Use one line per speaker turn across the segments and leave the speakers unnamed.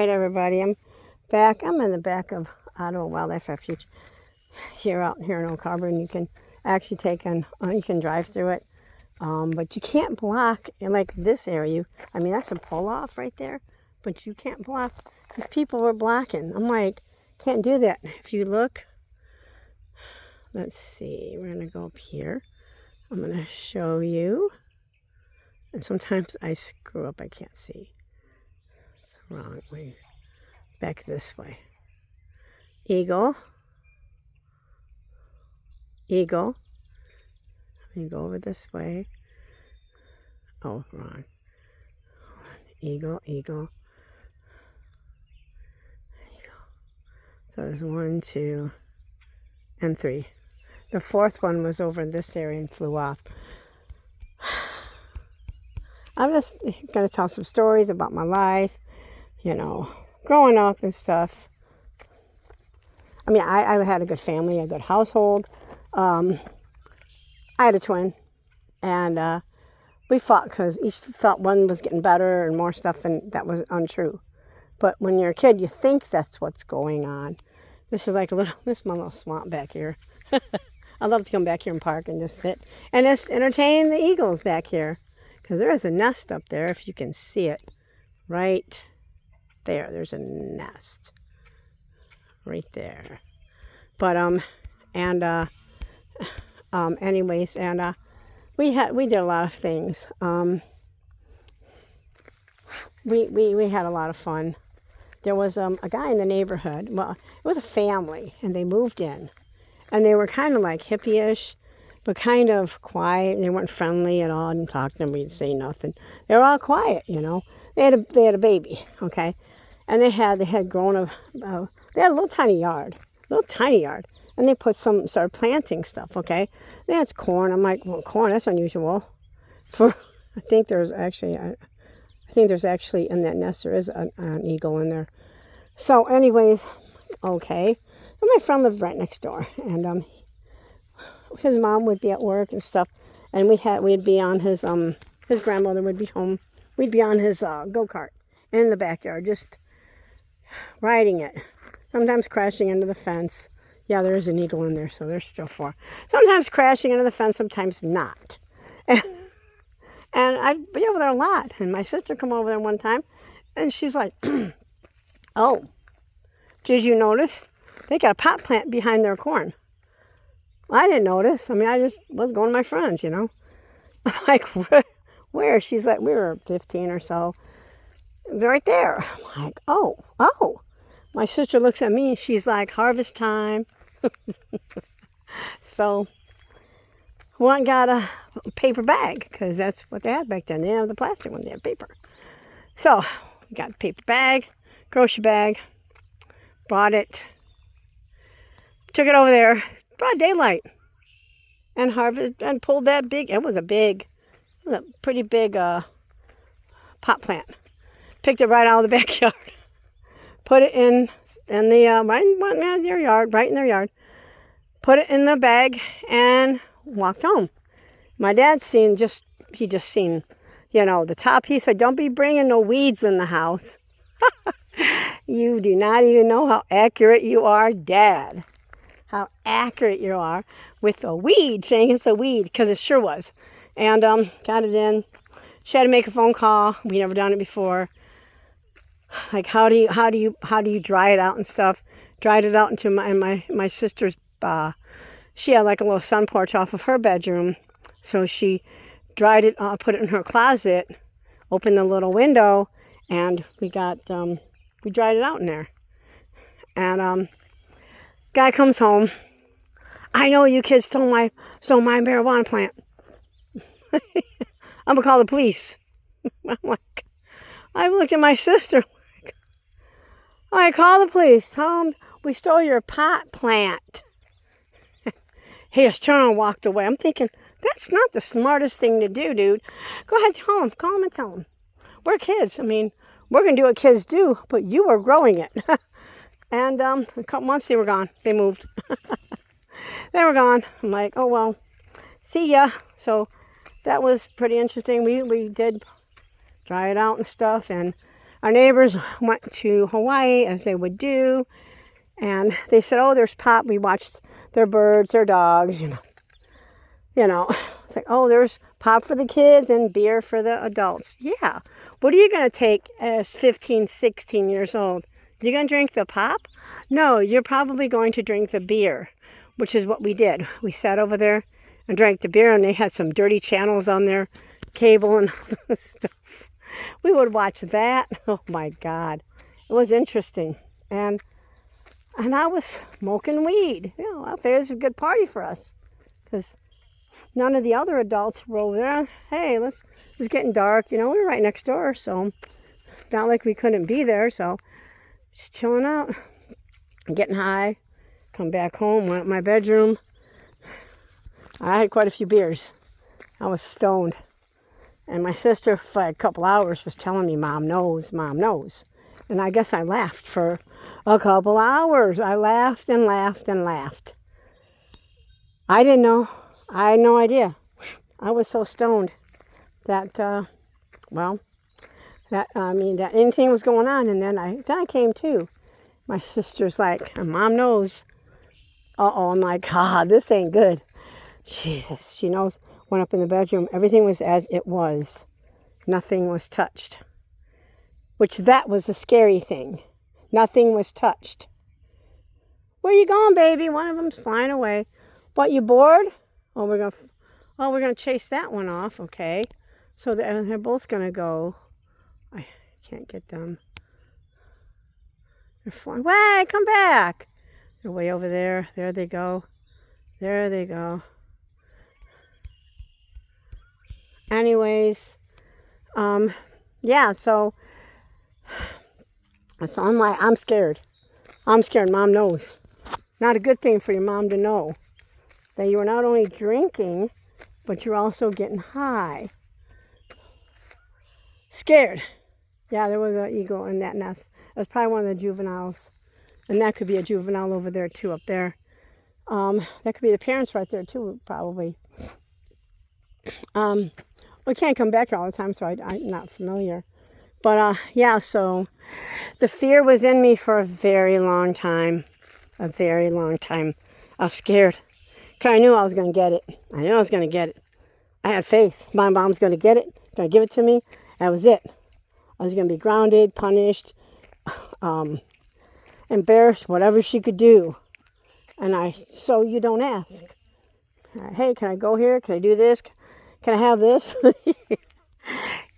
Alright everybody, I'm back. I'm in the back of Ottawa Wildlife Refuge out here in Oak Harbor, and you can actually you can drive through it, but you can't block in like this area. I mean, that's a pull off right there, but you can't block because people were blocking. I'm like, can't do that. If you look, let's see, we're gonna go up here. I'm gonna show you, and sometimes I screw up, I can't see. It's the wrong way. Back this way. Eagle. Eagle. Let me go over this way. Oh, wrong. Eagle, eagle. Eagle. So there's 1, 2, and 3. The fourth one was over in this area and flew off. I'm just going to tell some stories about my life, growing up and stuff. I mean, I had a good family, a good household. I had a twin, and we fought because each thought one was getting better and more stuff, and that was untrue. But when you're a kid, you think that's what's going on. This is like this is my little swamp back here. I love to come back here and park and just sit and just entertain the eagles back here, because there is a nest up there, if you can see it, right there. There's a nest right there. But anyways, and we did a lot of things. We had a lot of fun. There was a guy in the neighborhood. Well, it was a family, and they moved in, and they were kind of like hippie-ish, but kind of quiet. They weren't friendly at all. I didn't talk to them. We didn't say nothing. They were all quiet, They had a baby, okay, and they had grown up. They had a little tiny yard, and they started planting stuff, okay. They had corn. I'm like, well, corn, that's unusual. I think there's actually in that nest there is an eagle in there. So, anyways, okay. And my friend lived right next door, and his mom would be at work and stuff, and we'd be on his grandmother would be home. We'd be on his go-kart in the backyard, just riding it. Sometimes crashing into the fence. Yeah, there is an eagle in there, so there's still 4. Sometimes crashing into the fence, sometimes not. And I'd be over there a lot. And my sister come over there one time, and she's like, oh, did you notice? They got a pot plant behind their corn. I didn't notice. I mean, I just was going to my friends, I'm like, where? She's like, we were 15 or so. They're right there. I'm like, oh. My sister looks at me, and she's like, harvest time. So, one got a paper bag, because that's what they had back then. They didn't have the plastic one, they had paper. So, we got a paper bag, grocery bag, bought it, took it over there, broad daylight, and pulled that big, it was a pretty big pot plant. Picked it right out of the backyard, put it in the, right in their yard, put it in the bag, and walked home. My dad seen the top. He said, don't be bringing no weeds in the house. You do not even know how accurate you are, Dad. How accurate you are with a weed, saying it's a weed, because it sure was. And got it in. She had to make a phone call. We never done it before. Like, how do you dry it out and stuff? Dried it out into my sister's. She had like a little sun porch off of her bedroom, so she dried it, put it in her closet, opened the little window, and we dried it out in there. And guy comes home. I know you kids stole my marijuana plant. I'm gonna call the police. I'm like, I looked at my sister. I call the police. Tell them we stole your pot plant. He just turned and walked away. I'm thinking, that's not the smartest thing to do, dude. Go ahead, call him and tell him. We're kids. I mean, we're going to do what kids do, but you were growing it. And a couple months, they were gone. They moved. They were gone. I'm like, oh, well, see ya. So that was pretty interesting. We did dry it out and stuff, and our neighbors went to Hawaii, as they would do, and they said, oh, there's Pop. We watched their birds, their dogs, you know. It's like, oh, there's Pop for the kids and beer for the adults. Yeah. What are you going to take as 15, 16 years old? You're going to drink the Pop? No, you're probably going to drink the beer, which is what we did. We sat over there and drank the beer, and they had some dirty channels on their cable and stuff. We would watch that. Oh my God. It was interesting. And I was smoking weed. Out there was a good party for us, because none of the other adults were over there. Hey, it was getting dark. We were right next door, so it's not like we couldn't be there. So just chilling out, getting high, come back home, went to my bedroom. I had quite a few beers. I was stoned. And my sister, for a couple hours, was telling me, Mom knows, Mom knows. And I guess I laughed for a couple hours. I laughed and laughed and laughed. I didn't know. I had no idea. I was so stoned that, that anything was going on. And then I came to. My sister's like, Mom knows. Uh-oh, I'm like, God, this ain't good. Jesus, she knows. Went up in the bedroom. Everything was as it was. Nothing was touched. Which that was a scary thing. Nothing was touched. Where you going, baby? One of them's flying away. What, you bored? Oh, we're gonna chase that one off. Okay. So they're both gonna go. I can't get them. They're flying. Way, come back. They're way over there. There they go. There they go. Anyways, yeah, so I'm scared. I'm scared. Mom knows. Not a good thing for your mom to know that you are not only drinking, but you're also getting high. Scared. Yeah, there was an eagle in that nest. It was probably one of the juveniles. And that could be a juvenile over there too, up there. That could be the parents right there too, probably. We can't come back here all the time, so I'm not familiar. But yeah, so the fear was in me for a very long time. A very long time. I was scared. Because I knew I was going to get it. I knew I was going to get it. I had faith. My mom's going to get it. Going to give it to me. That was it. I was going to be grounded, punished, embarrassed, whatever she could do. And so you don't ask. Hey, can I go here? Can I do this? Can I have this?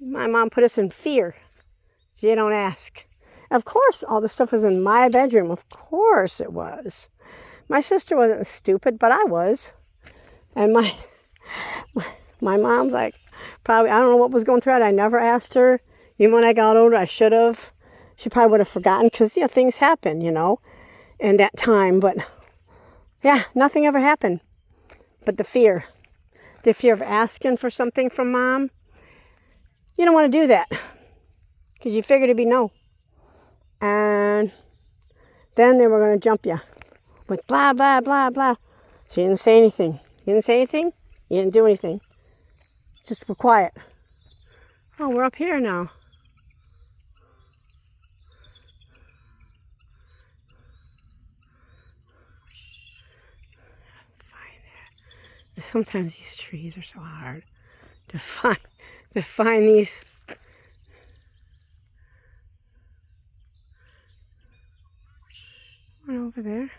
My mom put us in fear. You don't ask. Of course, all the stuff was in my bedroom. Of course it was. My sister wasn't stupid, but I was. And my mom's like, probably, I don't know what was going through it. I never asked her. Even when I got older, I should have. She probably would have forgotten because, things happen, in that time. But, yeah, nothing ever happened. But the fear of asking for something from Mom, you don't want to do that because you figured it'd be no. And then they were going to jump you with blah, blah, blah, blah. She didn't say anything. You didn't say anything? You didn't do anything. Just were quiet. Oh, we're up here now. Sometimes these trees are so hard to find these. One over there.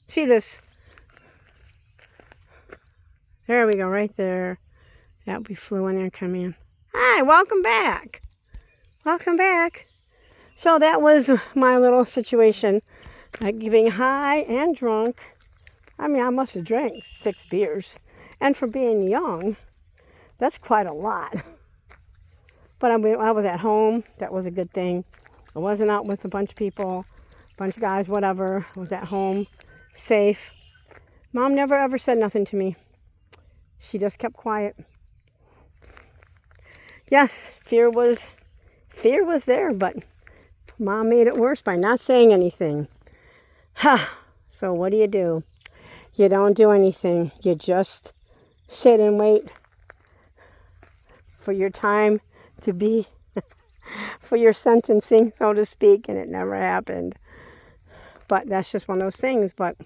See this? There we go, right there. That we flew in there and come in. Hi, welcome back. Welcome back. So that was my little situation, getting high and drunk. I mean, I must have drank 6 beers. And for being young, that's quite a lot. But I was at home. That was a good thing. I wasn't out with a bunch of people, a bunch of guys, whatever. I was at home, safe. Mom never ever said nothing to me. She just kept quiet. Yes, fear was there, but Mom made it worse by not saying anything. So what do? You don't do anything. You just sit and wait for your time to be for your sentencing, so to speak, and it never happened. But that's just one of those things. But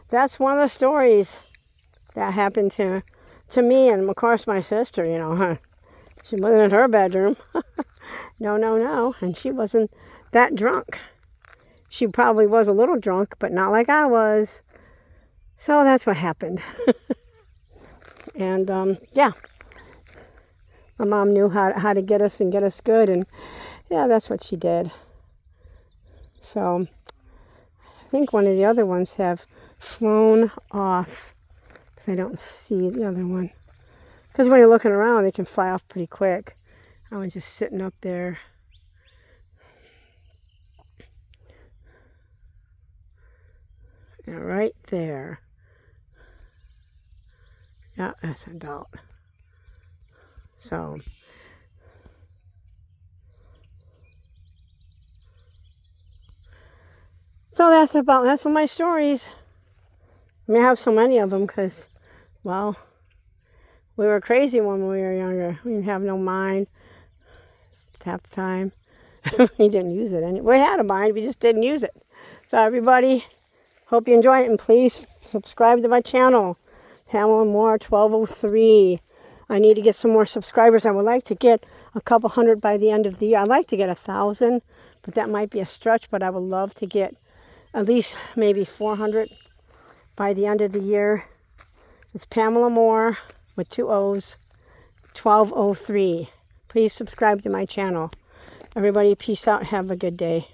that's one of the stories that happened to me and, of course, my sister, you know. She wasn't in her bedroom. No. And she wasn't that drunk. She probably was a little drunk, but not like I was. So that's what happened. And, yeah. My mom knew how to get us and get us good. And, yeah, that's what she did. So I think one of the other ones have flown off. Because I don't see the other one. Because when you're looking around, they can fly off pretty quick. I was just sitting up there. Yeah, right there. Yeah, that's an adult. So that's one of my stories. I mean, I have so many of them because, well, we were crazy when we were younger. We didn't have no mind half the time. We didn't use it. We had a mind, we just didn't use it. So everybody, hope you enjoy it, and please subscribe to my channel, Pamela Moore 1203. I need to get some more subscribers. I would like to get a couple hundred by the end of the year. I'd like to get 1,000, but that might be a stretch, but I would love to get at least maybe 400 by the end of the year. It's Pamela Moore with 2 O's, 1203. Please subscribe to my channel. Everybody, peace out. Have a good day.